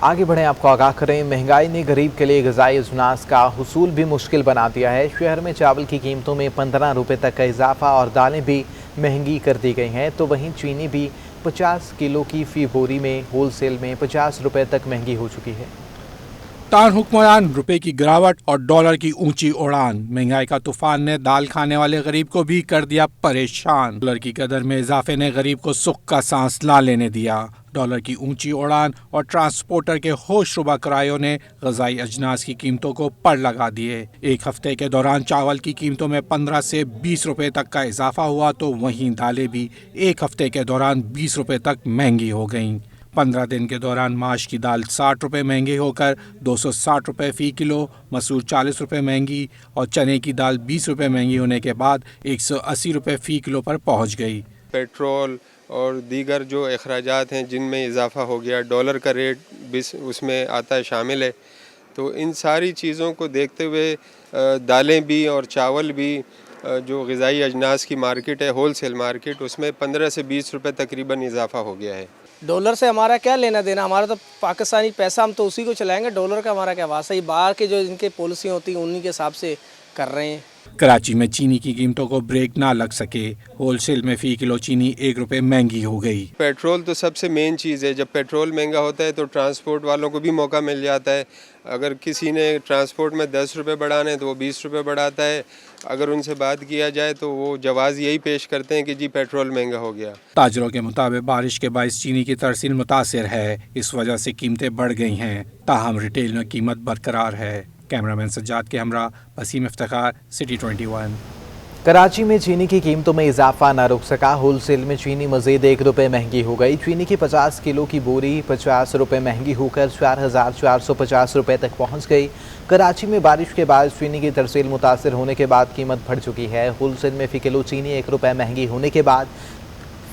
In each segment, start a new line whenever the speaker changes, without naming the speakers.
आगे बढ़ें, आपको आगाह करें। महंगाई ने गरीब के लिए ग़िज़ाई अजनास का हुसूल भी मुश्किल बना दिया है। शहर में चावल की कीमतों में 15 रुपये तक का इजाफा और दालें भी महंगी कर दी गई हैं, तो वहीं चीनी भी 50 किलो की फ़ी बोरी में होलसेल में 50 रुपये तक महंगी हो चुकी है।
तार हुक्मरान, रुपए की गिरावट और डॉलर की ऊंची उड़ान। महंगाई का तूफान ने दाल खाने वाले गरीब को भी कर दिया परेशान। डॉलर की कदर में इजाफे ने गरीब को सुख का सांस ला लेने दिया। डॉलर की ऊंची उड़ान और ट्रांसपोर्टर के होशरुबा किरायों ने ग़िज़ाई अजनास की कीमतों को पड़ लगा दिए। एक हफ्ते के दौरान चावल की कीमतों में 15 से 20 रुपए तक का इजाफा हुआ, तो वहीं दालें भी एक हफ्ते के दौरान 20 रुपए तक महंगी हो गईं। 15 दिन के दौरान माश की दाल 60 रुपये महंगी होकर 260 रुपये फ़ी किलो, मसूर 40 रुपये महंगी और चने की दाल 20 रुपये महंगी होने के बाद 180 रुपये फ़ी किलो पर पहुंच गई।
पेट्रोल और दीगर जो अखराजात हैं जिनमें इजाफा हो गया, डॉलर का रेट भी उसमें आता है, शामिल है। तो इन सारी चीज़ों को देखते हुए दालें भी और चावल भी, जो ग़िज़ाई अजनास की मार्केट है, होलसेल मार्केट, उसमें 15 से 20 रुपये तकरीबन इजाफा हो गया है।
डॉलर से हमारा क्या लेना देना, हमारा तो पाकिस्तानी पैसा, हम तो उसी को चलाएंगे। डॉलर का हमारा क्या वास्ता, ही बाहर के जो इनके पॉलिसी होती है उन्हीं के हिसाब से कर रहे हैं।
कराची में चीनी की कीमतों को ब्रेक ना लग सके, होलसेल में फ़ी किलो चीनी 1 रुपये महंगी हो गई।
पेट्रोल तो सबसे मेन चीज़ है। जब पेट्रोल महंगा होता है तो ट्रांसपोर्ट वालों को भी मौका मिल जाता है। अगर किसी ने ट्रांसपोर्ट में 10 रुपये बढ़ाने तो वो 20 रुपये बढ़ाता है। अगर उनसे बात किया जाए तो वो जवाज़ यही पेश करते हैं कि जी पेट्रोल महंगा हो गया।
ताजरों के मुताबिक बारिश के बायस चीनी की तरसील मुतासिर है, इस वजह से कीमतें बढ़ गई हैं, ताहम रिटेल में कीमत बरकरार है। कैमरामैन सज्जाद के हमरा वसीम इफ्तिखार, सिटी 21।
कराची में चीनी की कीमतों में इजाफा न रुक सका। होलसेल में चीनी मज़ीद 1 रुपये महंगी हो गई। चीनी की 50 किलो की बोरी 50 रुपये महंगी होकर 4,450 रुपये तक पहुंच गई। कराची में बारिश के बाद चीनी की तरसील मुतासर होने के बाद कीमत बढ़ चुकी है। होलसेल में फ़ी किलो चीनी 1 रुपये महंगी होने के बाद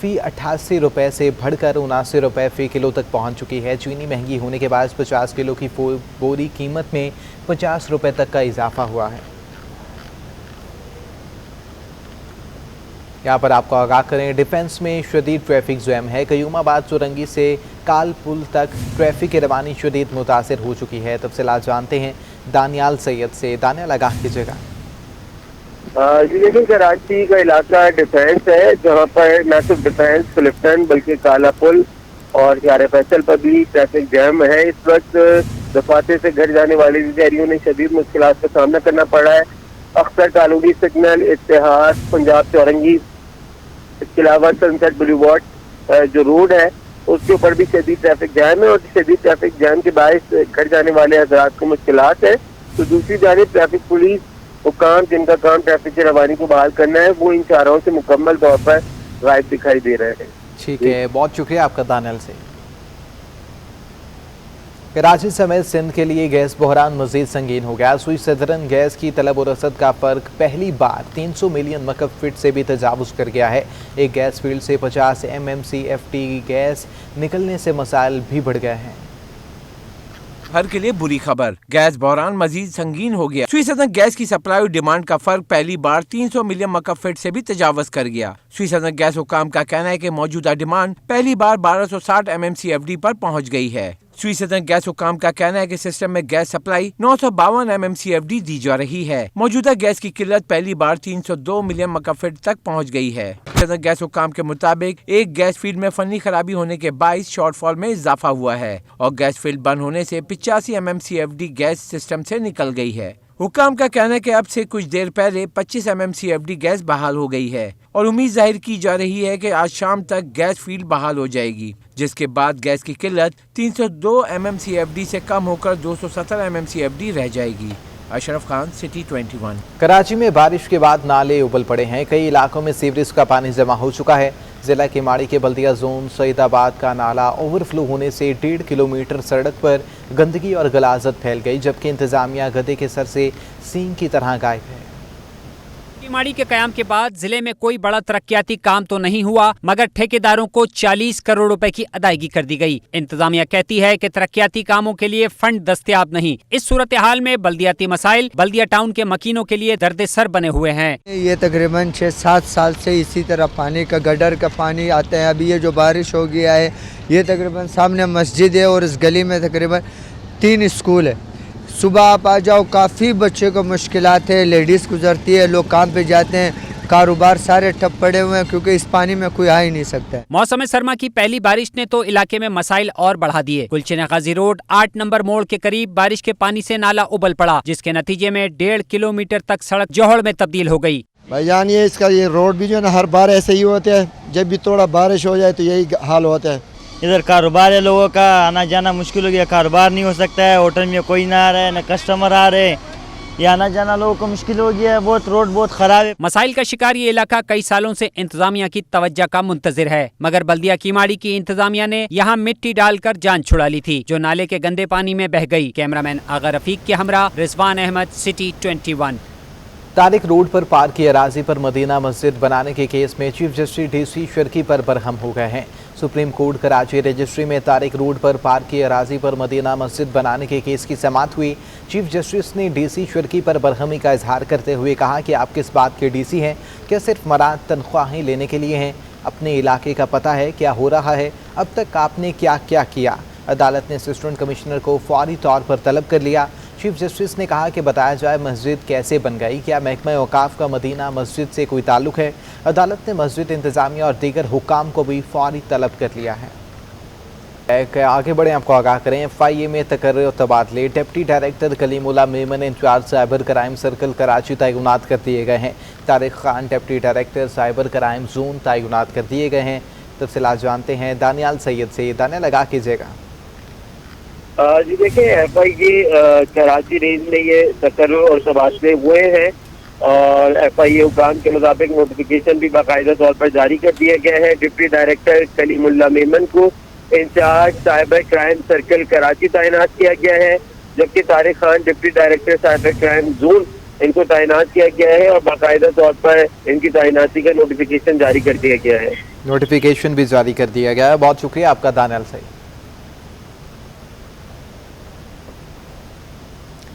फ़ी 88 रुपये से बढ़कर 79 रुपये फ़ी किलो तक पहुंच चुकी है। चीनी महंगी होने के बाद 50 किलो की बोरी कीमत में 50 रुपये तक का इजाफा हुआ है। यहाँ पर आपको आगाह करें, डिफेंस में शदीद ट्रैफिक जैम है। कयूमाबाद चौरंगी से काल पुल तक ट्रैफिक की रवानी शदीद मुतासर हो चुकी है। तफसीलात जानते हैं दानियाल सैयद से। दानियाल, आगाह कीजिएगा।
लेकिन कराची का इलाका डिफेंस है, जहाँ पर न सिर्फ डिफेंस क्लिफ्टन बल्कि काला पुल और यार फैसल पर भी ट्रैफिक जैम है। इस वक्त दफातर से घर जाने वाले शहरियों ने शदीद मुश्किलात का सामना करना पड़ा है। अख्तर कॉलोनी सिग्नल, इत्तेहाद, पंजाब चौरंगी, इसके अलावा सनसेट बुलेवार्ड जो रोड है उसके ऊपर भी शदीद ट्रैफिक जैम है और शदीद ट्रैफिक जैम के बायस घर जाने वाले हज़रात को मुश्किलात है। तो दूसरी जानिब ट्रैफिक पुलिस हुक्काम, जिनका काम ट्रैफिक की रवानी को बहाल करना है, वो इन चारों से मुकम्मल तौर पर गायब दिखाई दे रहे हैं।
ठीक है, बहुत शुक्रिया आपका दानियाल से। कराची समेत सिंध के लिए गैस बहरान मजीद संगीन हो गया। सुई सदरन गैस की तलब और रसद का फ़र्क पहली बार 300 मिलियन मकब फीट से भी तजावुज़ कर गया है। एक गैस फील्ड से 50 MMCFT गैस निकलने से मसाइल भी बढ़ गए हैं।
हर के लिए बुरी खबर, गैस बहरान मजीद संगीन हो गया। सुई सदन गैस की सप्लाई और डिमांड का फर्क पहली बार 300 मिलियन मकब फीट से भी तजावज़ कर गया। सुई सदन गैस हुकाम का कहना है कि मौजूदा डिमांड पहली बार 1260 MMCFD पर पहुंच गई है। सुई सदन गैस हुकाम का कहना है कि सिस्टम में गैस सप्लाई 952 MMCFD दी जा रही है। मौजूदा गैस की किल्लत पहली बार 302 मिलियन मकब फीट तक पहुंच गई है। सदन गैस हुकाम के मुताबिक एक गैस फील्ड में फनी खराबी होने के बाइस शॉर्टफॉल में इजाफा हुआ है और गैस फील्ड बंद होने से 85 MMCFD गैस सिस्टम से निकल गई है। हुकाम का कहना है कि अब से कुछ देर पहले 25 MMCFD गैस बहाल हो गई है और उम्मीद जाहिर की जा रही है कि आज शाम तक गैस फील्ड बहाल हो जाएगी, जिसके बाद गैस की किल्लत 302 MMCFD से कम होकर 217 MMCFD रह जाएगी। अशरफ खान, सिटी 21।
कराची में बारिश के बाद नाले उबल पड़े हैं। कई इलाकों में सीवरेज का पानी जमा हो चुका है। जिला के माड़ी के बल्दिया जोन सईदाबाद का नाला ओवरफ्लो होने से 1.5 किलोमीटर सड़क पर गंदगी और गलाजत फैल गई, जबकि इंतजामिया गधे के सर से सींग की तरह गायब है।
कीमाड़ी के कयाम के बाद जिले में कोई बड़ा तरक्याती काम तो नहीं हुआ, मगर ठेकेदारों को 40 करोड़ रुपए की अदायगी कर दी गई। इंतजामिया कहती है कि तरक्याती कामों के लिए फंड दस्तयाब नहीं। इस सूरत हाल में बल्दियाती मसाइल बल्दिया टाउन के मकीनों के लिए दर्द सर बने हुए हैं।
ये तकरीबन 6-7 साल से इसी तरह पानी का गटर का पानी आता है। अभी ये जो बारिश हो गया है, ये तकरीबन सामने मस्जिद है और इस गली में तकरीबन 3 स्कूल है। सुबह आप आ जाओ, काफ़ी बच्चे को मुश्किलात है, लेडीज़ गुजरती है, लोग काम पे जाते हैं, कारोबार सारे ठप पड़े हुए हैं क्योंकि इस पानी में कोई आ ही नहीं सकता है।
मौसम सरमा की पहली बारिश ने तो इलाके में मसाइल और बढ़ा दिए। गुलशन गाजी रोड 8 नंबर मोड़ के करीब बारिश के पानी से नाला उबल पड़ा, जिसके नतीजे में 1.5 किलोमीटर तक सड़क जोहड़ में तब्दील हो गई।
भाईजान ये इसका ये रोड भी जो है ना, हर बार ऐसे ही होता है, जब भी थोड़ा बारिश हो जाए तो यही हाल होता है।
इधर कारोबार है, लोगों का आना जाना मुश्किल हो गया, कारोबार नहीं हो सकता है, होटल में कोई ना आ रहा है, ना कस्टमर आ रहे हैं, ये आना जाना लोगों को मुश्किल हो गया है, बहुत रोड बहुत खराब है।
मसाइल का शिकार ये इलाका कई सालों से इंतजामिया की तवज्जो का मुंतजिर है, मगर बल्दिया कीमाड़ी की इंतजामिया ने यहाँ मिट्टी डालकर जान छुड़ा ली थी, जो नाले के गंदे पानी में बह गई। कैमरामैन आगा रफीक के हमरा रिजवान अहमद, सिटी 21।
तारिक रोड पर पार्क की अराजी पर मदीना मस्जिद बनाने के केस में चीफ जस्टिस DC शर्की पर बरहम हो गए हैं। सुप्रीम कोर्ट कराची रजिस्ट्री में तारिक रोड पर पार्क की अराजी पर मदीना मस्जिद बनाने के केस की समाअत हुई। चीफ जस्टिस ने DC शर्की पर बरहमी का इजहार करते हुए कहा कि आप किस बात के DC हैं? क्या सिर्फ मराद तनख्वाहें लेने के लिए हैं? अपने इलाके का पता है क्या हो रहा है? अब तक आपने क्या क्या किया? अदालत ने असिस्टेंट कमिश्नर को फौरी तौर पर तलब कर लिया। चीफ जस्टिस ने कहा कि बताया जाए मस्जिद कैसे बन गई, क्या महकमा औकाफ का मदीना मस्जिद से कोई ताल्लुक है? अदालत ने मस्जिद इंतजामिया और दीगर हुक्काम को भी फौरी तलब कर लिया है। आगे बढ़े, आपको आगाह करें, FIA में तकर्रे और तबादले। Deputy director Kalimullah Memon in charge cyber crime circle Karachi तैनात कर दिए गए हैं। Tariq Khan deputy director cyber crime zone तैनात कर दिए गए हैं। तफसीलात जानते हैं दानियाल सैयद से। दानियाल, लगा कीजिएगा।
जी देखिए, FIA कराची रेंज में ये तकर्रे और तबादले हुए हैं और FIA हुकाम के मुताबिक नोटिफिकेशन भी बाकायदा तौर पर जारी कर दिए गए हैं। डिप्टी डायरेक्टर कलीमुल्लाह मेमन को in charge cyber crime circle Karachi तैनात किया गया है, जबकि Tariq Khan deputy director cyber crime zone इनको तैनात किया गया है और बाकायदा तौर पर इनकी तैनाती का नोटिफिकेशन जारी कर दिया गया है।
नोटिफिकेशन भी जारी कर दिया गया है। बहुत शुक्रिया आपका दानियाल सैयद।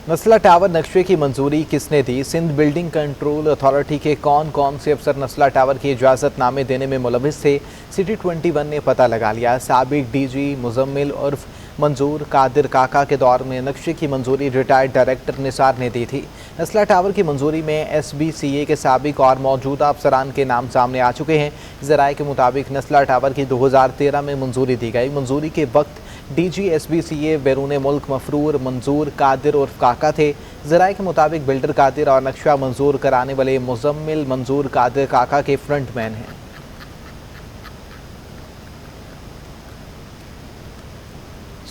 नस्ला टावर नक्शे की मंजूरी किसने दी? सिंध बिल्डिंग कंट्रोल अथॉरिटी के कौन कौन से अफसर नस्ला टावर की इजाज़तनामे देने में मुलविस थे? सिटी 21 ने पता लगा लिया। साबिक DG मुजम्मिल उर्फ मंजूर कादिर काका के दौर में नक्शे की मंजूरी रिटायर्ड डायरेक्टर निसार ने दी थी। नस्ला टावर की मंजूरी में SBCA के साबिक और मौजूदा अफसरान के नाम सामने आ चुके हैं। ज़राए के मुताबिक नस्ला टावर की 2013 में मंजूरी दी गई। मंजूरी के वक्त DG SBCA बैरून मुल्क मफरूर मंजूर कादिर उर्फ काका थे। ज़राए के मुताबिक बिल्डर कादिर और नक्शा मंजूर कराने वाले मुजम्मिल मंजूर कादिर काका के फ्रंटमैन हैं।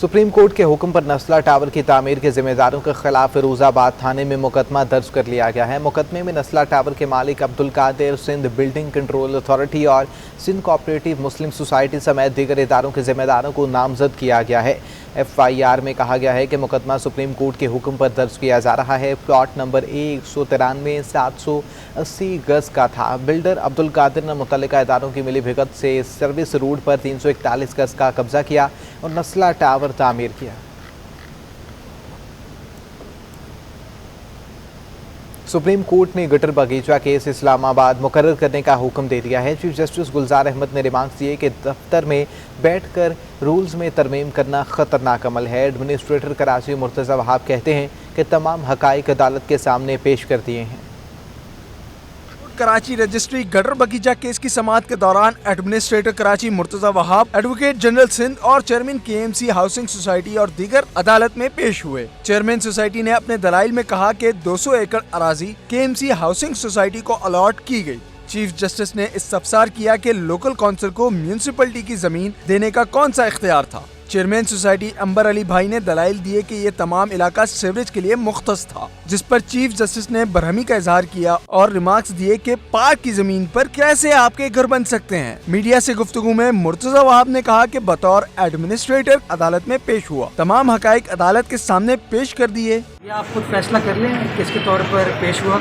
सुप्रीम कोर्ट के हुक्म पर नस्ला टावर की तामीर के जिम्मेदारों के खिलाफ फिरोजाबाद थाने में मुकदमा दर्ज कर लिया गया है। मुकदमे में नस्ला टावर के मालिक Abdul Qadir, Sindh building control authority और सिंध कोऑपरेटिव मुस्लिम सोसाइटी समेत दीगर इदारों के जिम्मेदारों को नामजद किया गया है। FIR में कहा गया है कि मुकदमा सुप्रीम कोर्ट के हुक्म पर दर्ज किया जा रहा है। प्लॉट नंबर A193 780 गज का था। बिल्डर अब्दुल कादिर ने मुतल्लिका इदारों की मिली भगत से सर्विस रोड पर 341 गज का कब्जा किया और नस्ला टावर तामीर किया। सुप्रीम कोर्ट ने गटर बगीचा केस इस्लामाबाद मुकर्रर करने का हुक्म दे दिया है। चीफ जस्टिस गुलजार अहमद ने रिमार्क्स दिए कि दफ्तर में बैठकर रूल्स में तरमीम करना खतरनाक अमल है। एडमिनिस्ट्रेटर कराची मुर्तज़ा वहाब कहते हैं कि तमाम हकाइक अदालत के सामने पेश कर दिए हैं।
कराची रजिस्ट्री गटर बगीचा केस की समाअत के दौरान administrator Karachi Murtaza Wahab, advocate general Sindh और चेयरमैन KMC हाउसिंग सोसाइटी और दीगर अदालत में पेश हुए। चेयरमैन सोसाइटी ने अपने दलाइल में कहा कि 200 एकड़ अराजी KMC हाउसिंग सोसाइटी को अलॉट की गई। चीफ जस्टिस ने इस्तफसार किया कि लोकल काउंसिल को म्यूनिसिपैलिटी की जमीन देने का कौन सा इख्तियार था। चेयरमैन सोसाइटी अंबर अली भाई ने दलाइल दिए कि ये तमाम इलाका सीवरेज के लिए मुख्तस था, जिस पर चीफ जस्टिस ने बरहमी का इजहार किया और रिमार्क्स दिए कि पार्क की जमीन पर कैसे आपके घर बन सकते हैं। मीडिया से गुफ्तगू में मुर्तजा वहाब ने कहा कि बतौर एडमिनिस्ट्रेटर अदालत में पेश हुआ, तमाम हकाइक अदालत के सामने पेश कर दिए।
ये आप खुद फैसला कर लें किसके तौर पर पेश हुआ।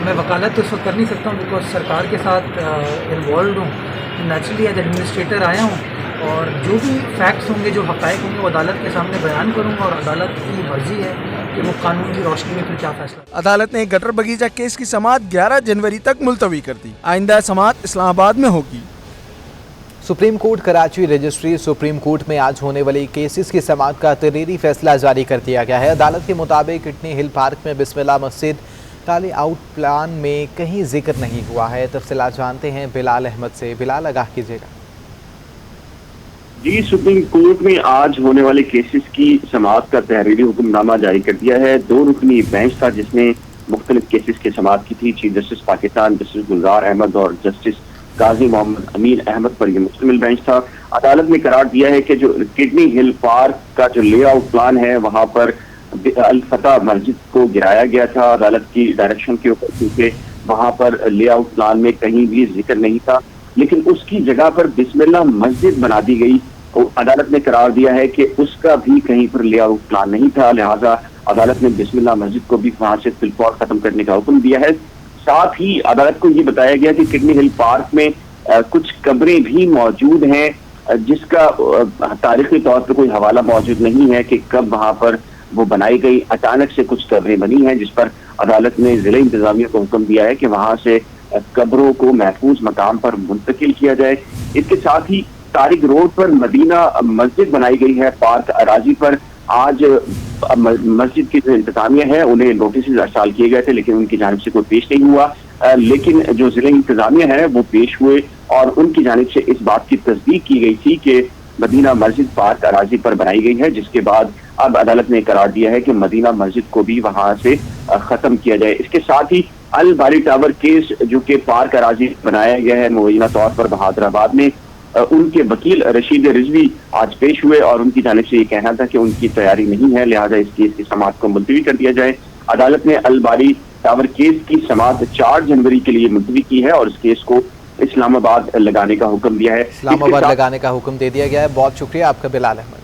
मैं वकालत तो उस वक्त कर नहीं सकता हूँ बिकॉज सरकार के साथ इन्वॉल्व हूँ। नेचुरली एज एडमिनिस्ट्रेटर आया हूँ और जो भी फैक्ट्स होंगे, जो हक़ाइक़ होंगे, वो अदालत के सामने बयान करूँगा और अदालत की मर्जी है कि वो कानून की रोशनी में फिर क्या फैसला।
अदालत ने गटर बगीचा केस की समाअत 11 जनवरी तक मुलतवी कर दी। आइंदा समाअत इस्लामाबाद में होगी।
Supreme court Karachi registry supreme court में आज होने वाली केसेस की समाअत का तहरीरी फैसला जारी कर दिया गया है। अदालत के मुताबिक किटनी हिल पार्क में बिस्मिल्लाह मस्जिद ताले आउट प्लान में कहीं जिक्र नहीं हुआ है। तफसीलात जानते हैं बिलाल अहमद से। बिलाल, आगाह कीजिएगा।
जी, सुप्रीम कोर्ट में आज होने वाले केसेस की समाअत का तहरीरी हुक्मनामा जारी कर दिया है। 2 रुकनी बेंच था जिसने मुख्तलिफ केसेस की समाअत की थी। चीफ जस्टिस पाकिस्तान जस्टिस गुलजार अहमद और जस्टिस काजी मोहम्मद अमीन अहमद पर यह मुश्तमिल बेंच था। अदालत ने करार दिया है कि जो किडनी हिल पार्क का जो लेआउट प्लान है वहां पर अल फतह मस्जिद को गिराया गया था अदालत की डायरेक्शन के ऊपर, क्योंकि वहां पर लेआउट प्लान में कहीं भी जिक्र नहीं था, लेकिन उसकी जगह पर बिस्मिल्लाह मस्जिद बना दी गई। अदालत ने करार दिया है कि उसका भी कहीं पर लेआउट प्लान नहीं था, लिहाजा अदालत ने बिस्मिल्लाह मस्जिद को भी वहां से फिलफौर खत्म करने का हुक्म दिया है। साथ ही अदालत को ये बताया गया कि किडनी हिल पार्क में कुछ कब्रें भी मौजूद हैं जिसका तारीखी तौर पर कोई हवाला मौजूद नहीं है कि कब वहां पर वो बनाई गई। अचानक से कुछ कब्रें बनी हैं जिस पर अदालत ने जिला इंतजामिया को हुक्म दिया है कि वहां से कब्रों को महफूज मकाम पर मुंतकिल किया जाए। इसके साथ ही तारिक रोड पर मदीना मस्जिद बनाई गई है पार्क अराजी पर। आज मस्जिद की जो इंतजामिया है उन्हें नोटिस अर्साल किए गए थे, लेकिन उनकी जानिब से कोई पेश नहीं हुआ। लेकिन जो जिले इंतजामिया है वो पेश हुए और उनकी जानिब से इस बात की तस्दीक की गई थी कि मदीना मस्जिद पार्क अराजी पर बनाई गई है, जिसके बाद अब अदालत ने करार दिया है कि मदीना मस्जिद को भी वहां से खत्म किया जाए। इसके साथ ही अल बारी टावर केस जो कि पार्क अराजी बनाया गया है मुबैना तौर पर बहादुराबाद में, उनके वकील रशीद रिजवी आज पेश हुए और उनकी जानिब से ये कहना था कि उनकी तैयारी नहीं है, लिहाजा इस केस की समाअत को मुलतवी कर दिया जाए। अदालत ने अल बारी टावर केस की समाअत 4 जनवरी के लिए मुलतवी की है और इस केस को इस्लामाबाद लगाने का हुक्म दिया है।
इस्लामाबाद लगाने का हुक्म दे दिया गया है। बहुत शुक्रिया आपका बिलाल अहमद।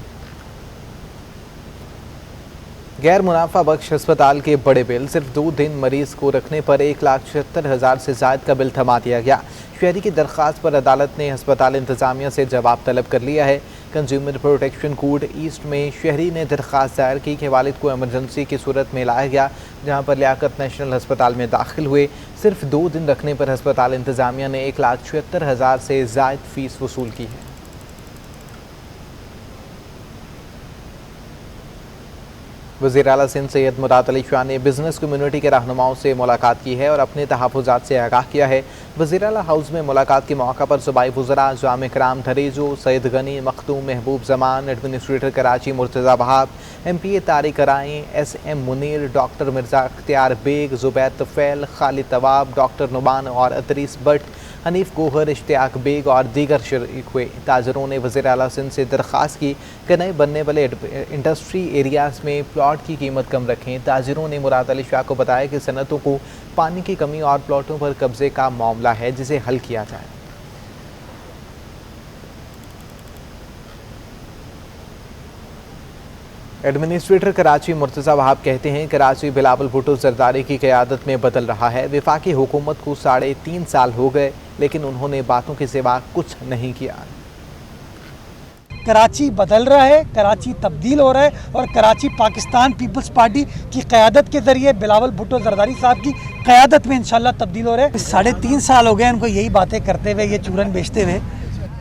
गैर मुनाफा बख्श अस्पताल के बड़े बिल, सिर्फ 2 दिन मरीज को रखने पर 1,76,000 से ज़ायद का बिल थमा दिया गया। शहरी की दरख्वास्त पर अदालत ने अस्पताल इंतजामिया से जवाब तलब कर लिया है। कंज्यूमर प्रोटेक्शन कोर्ट ईस्ट में शहरी ने दरख्वास्त दायर की कि वालिद को एमरजेंसी की सूरत में लाया गया, जहां पर लियाकत नेशनल अस्पताल में दाखिल हुए। सिर्फ 2 दिन रखने पर अस्पताल इंतजामिया ने 1,76,000 से ज़ायद फीस वसूल की है। वज़ीर आला सिंध सैयद मुराद अली शाह ने बिजनेस कम्युनिटी के रहनुमाओं से मुलाकात की है और अपने तहफ़्फ़ुज़ात से आगाह किया है। वज़ीर आला हाउस में मुलाकात के मौका पर सूबाई वज़रा जाम कराम धरेजो, सैयद गनी मखदूम, महबूब जमान, एडमिनिस्ट्रेटर कराची मुर्तज़ा वहाब, MPA तारिक राई, SM मुनीर, डॉक्टर मिर्ज़ा अख्तियार बेग, ज़ुबैर तफ़ैल, खालिद तवाब, डॉक्टर नुमान और अदरीस भट्ट, हनीफ गोहर, इश्तियाक बेग और दीगर शरीक हुए। ताजरों ने वज़ीर आला सिंध से दरख्वास्त की कि नए बनने वाले इंडस्ट्री एरियाज़ में प्लॉट की कीमत कम रखें। ताजरों ने मुराद अली शाह को बताया कि सनतों को पानी की कमी और प्लॉटों पर कब्जे का मामला है जिसे हल किया जाए। एडमिनिस्ट्रेटर कराची मुर्तज़ा वहाब कहते हैं कराची बिलावल भुट्टो जरदारी की क़यादत में बदल रहा है। वफाकी हुकूमत को 3.5 साल हो गए लेकिन उन्होंने बातों के सिवा कुछ नहीं किया।
कराची बदल रहा है, कराची तब्दील हो रहा है और कराची पाकिस्तान पीपल्स पार्टी की क़यादत के ज़रिए बिलावल भुट्टो जरदारी साहब की क़यादत में इंशाल्लाह तब्दील हो रहा है। 3.5 साल हो गए इनको यही बातें करते हुए, ये चूरन बेचते हुए।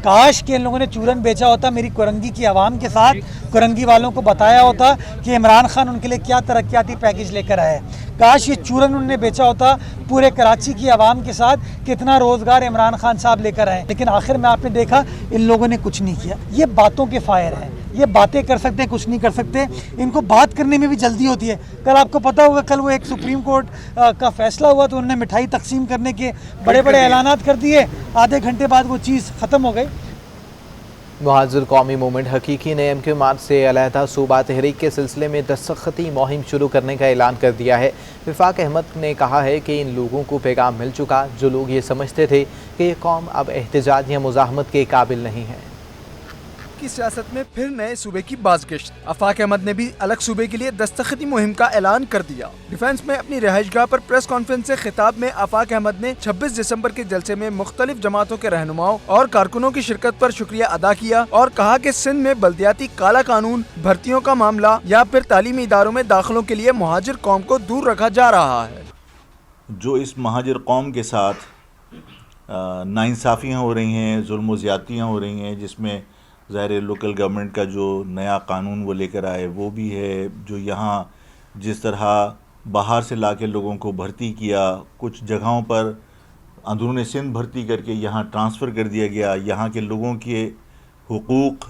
काश कि इन लोगों ने चूरन बेचा होता मेरी कुरंगी की आवाम के साथ, कुरंगी वालों को बताया होता कि इमरान खान उनके लिए क्या तरक्याती पैकेज लेकर आया है। काश ये चूरन उन्होंने बेचा होता पूरे कराची की आवाम के साथ, कितना रोज़गार इमरान खान साहब लेकर आए। लेकिन आखिर में आपने देखा इन लोगों ने कुछ नहीं किया। ये बातों के फायर हैं, ये बातें कर सकते हैं, कुछ नहीं कर सकते। इनको बात करने में भी जल्दी होती है। कल आपको पता होगा, कल वो एक सुप्रीम कोर्ट का फैसला हुआ तो उन्होंने मिठाई तकसीम करने के बड़े बड़े ऐलानात कर दिए, आधे घंटे बाद वो चीज़ ख़त्म हो गई।
मुहाजिर कौमी मूवमेंट हकीकी ने एमक्यू मार्च से अलहदा सूबा तहरीक के सिलसिले में दस्तखती मुहिम शुरू करने का ऐलान कर दिया है। विफाक अहमद ने कहा है कि इन लोगों को पैगाम मिल चुका जो लोग ये समझते थे कि ये कौम अब एहतजाज या मुजाहमत के काबिल नहीं है।
की सियासत में फिर नए सूबे की बाज़गश्त। आफाक अहमद ने भी अलग सूबे के लिए दस्तखती मुहिम का ऐलान कर दिया। डिफेंस में अपनी रहायशगाह पर प्रेस कॉन्फ्रेंस से खिताब में आफाक अहमद ने 26 दिसंबर के जलसे में मुख्तलिफ जमातों के रहनुमाओं और कारकुनों की शिरकत पर शुक्रिया अदा किया और कहा कि सिंध में बल्दियाती काला कानून, भर्तियों का मामला या फिर तालीमी इदारों में दाखिलों के लिए मुहाजिर कौम को दूर रखा जा रहा है।
जो इस महाजिर कौम के साथ नाइंसाफ़ियाँ हो रही हैं, जुल्म व ज़्यादतियाँ हो रही हैं, जिसमें ज़ाहिर लोकल गवर्नमेंट का जो नया कानून वो लेकर आए वो भी है, जो यहाँ जिस तरह बाहर से ला के लोगों को भर्ती किया, कुछ जगहों पर अंदरूनी सिंध भर्ती करके यहाँ ट्रांसफ़र कर दिया गया, यहाँ के लोगों के हुकूक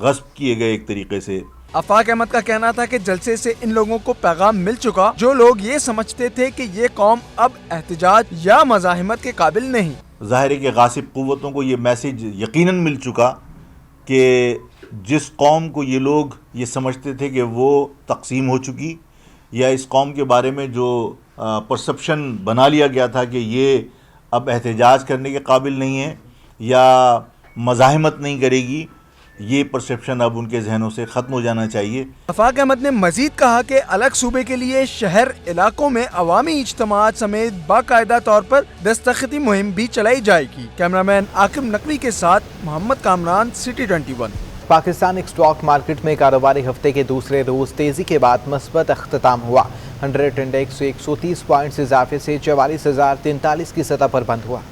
गस्ब किए गए एक तरीक़े से।
आफाक अहमद का कहना था कि जलसे से इन लोगों को पैगाम मिल चुका जो लोग ये समझते थे कि ये कौम अब एहतजाज या मज़ाहिमत के काबिल नहीं।
ज़ाहिर है कि गासिब क़ुव्वतों को ये मैसेज यकीनन मिल चुका कि जिस कौम को ये लोग ये समझते थे कि वो तकसीम हो चुकी, या इस कौम के बारे में जो परसेप्शन बना लिया गया था कि ये अब एहतजाज करने के काबिल नहीं है या मज़ाहिमत नहीं करेगी, ये परसेप्शन अब उनके जहनों से ख़त्म हो जाना चाहिए।
आफाक अहमद ने मजीद कहा कि अलग सूबे के लिए शहर इलाकों में अवामी इज्तिमाअत समेत बाकायदा तौर पर दस्तखती मुहिम भी चलाई जाएगी। कैमरामैन आकिब नकवी के साथ Mohammad Kamran, city 21।
Pakistan stock market में कारोबारी हफ्ते के दूसरे रोज तेजी के बाद मस्बत अख्ताम हुआ। 100 इंडेक्स 130 पॉइंट्स इजाफे से 44,043 की सतह पर बंद हुआ।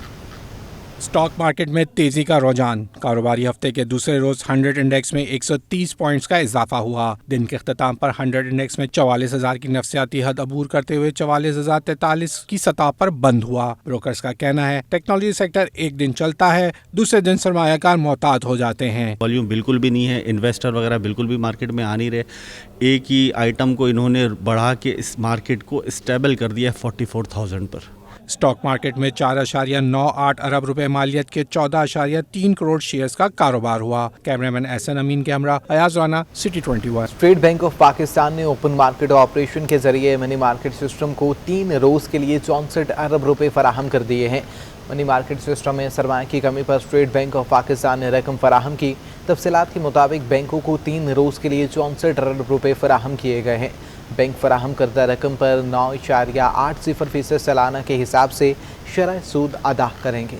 स्टॉक मार्केट में तेजी का रुझान। कारोबारी हफ्ते के दूसरे रोज 100 इंडेक्स में 130 पॉइंट्स का इजाफा हुआ। दिन के अख्ताम पर 100 इंडेक्स में 44,000 की नफसियाती हद अबूर करते हुए 44,043 की सतह पर बंद हुआ। ब्रोकर्स का कहना है टेक्नोलॉजी सेक्टर एक दिन चलता है, दूसरे दिन सरमायाकार मोहतात हो जाते हैं।
वॉल्यूम बिल्कुल भी नहीं है, इन्वेस्टर वगैरह बिल्कुल भी मार्केट में आ नहीं रहे। एक ही आइटम को इन्होंने बढ़ा के इस मार्केट को स्टेबल कर दिया 44,000 पर।
स्टॉक मार्केट में 4.98 अरब रुपए मालियत के 14.3 करोड़ शेयर्स का कारोबार हुआ। कैमरामैन एहसन अमीन के हमरा Ayaz Rana, city 21।
State bank of Pakistan ने ओपन मार्केट ऑपरेशन के जरिए मनी मार्केट सिस्टम को 3 रोज के लिए 64 अरब रुपए फराहम कर दिए हैं। मनी मार्केट सिस्टम में सरमाया की कमी पर स्टेट बैंक ऑफ पाकिस्तान ने रकम फराहम की। तफसीलात के मुताबिक बैंकों को 3 रोज के लिए 64 अरब रुपए फराहम किए गए हैं। बैंक फराहम करदा रकम पर 9.80% सालाना के हिसाब से शरह सूद अदा करेंगे।